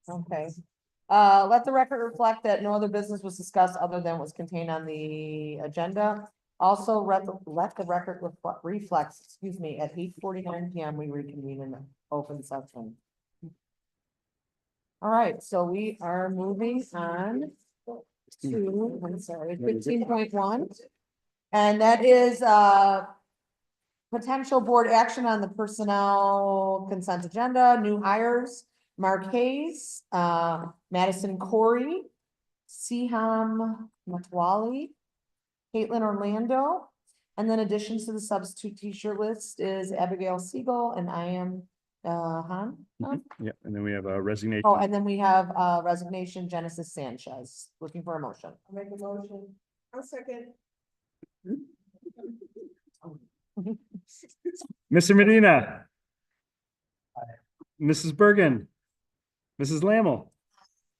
Okay. Let the record reflect that no other business was discussed other than was contained on the agenda. Also, let the record reflect, excuse me, at 8:49 PM, we reconvene in open session. All right, so we are moving on to, I'm sorry, 15.1. And that is, potential board action on the personnel consent agenda, new hires, Mark Hayes, Madison Corey, Siham Matwali, Caitlin Orlando, and then additions to the substitute teacher list is Abigail Siegel and I am, Han. Yeah, and then we have a resignation. Oh, and then we have, resignation, Genesis Sanchez, looking for a motion. I'll make a motion. I'll second. Mr. Medina. Mrs. Bergen. Mrs. Lammel.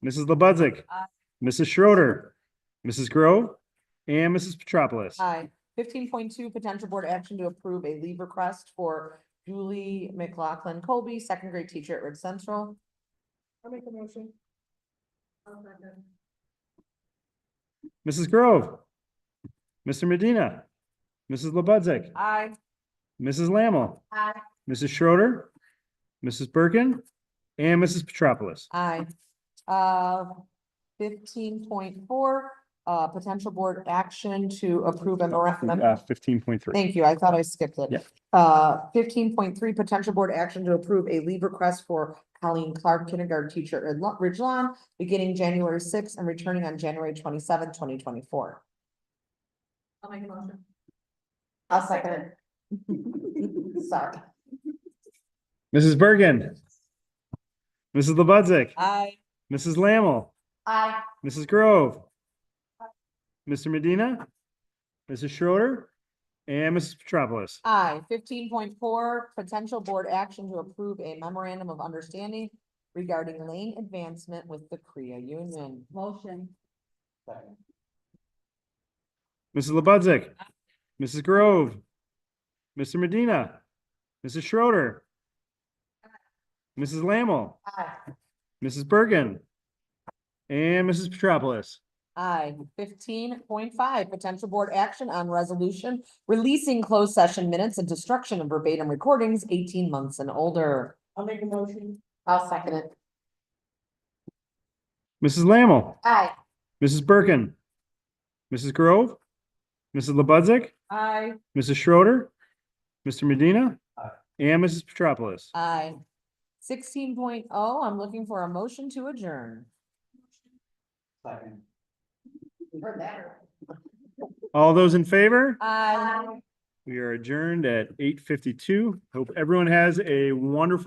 Mrs. Lebudzik. Mrs. Schroeder. Mrs. Grove. And Mrs. Petropoulos. Aye. 15.2, potential board action to approve a leave request for Julie McLaughlin Colby, second grade teacher at Ridge Central. I'll make a motion. Mrs. Grove. Mr. Medina. Mrs. Lebudzik. Aye. Mrs. Lammel. Aye. Mrs. Schroeder. Mrs. Bergen. And Mrs. Petropoulos. Aye. 15.4, potential board action to approve a memorandum. 15.3. Thank you. I thought I skipped it. Yeah. 15.3, potential board action to approve a leave request for Colleen Clark, kindergarten teacher at Ridge Lawn, beginning January 6th and returning on January 27th, 2024. I'll make a motion. I'll second it. Sorry. Mrs. Bergen. Mrs. Lebudzik. Aye. Mrs. Lammel. Aye. Mrs. Grove. Mr. Medina. Mrs. Schroeder. And Mrs. Petropoulos. Aye. 15.4, potential board action to approve a memorandum of understanding regarding lane advancement with the Korea Union. Motion. Mrs. Lebudzik. Mrs. Grove. Mr. Medina. Mrs. Schroeder. Mrs. Lammel. Aye. Mrs. Bergen. And Mrs. Petropoulos. Aye. 15.5, potential board action on resolution releasing closed session minutes and destruction of verbatim recordings 18 months and older. I'll make a motion. I'll second it. Mrs. Lammel. Aye. Mrs. Bergen. Mrs. Grove. Mrs. Lebudzik. Aye. Mrs. Schroeder. Mr. Medina. And Mrs. Petropoulos. Aye. 16.0, I'm looking for a motion to adjourn. Second. Heard that. All those in favor? Aye. We are adjourned at 8:52. Hope everyone has a wonderful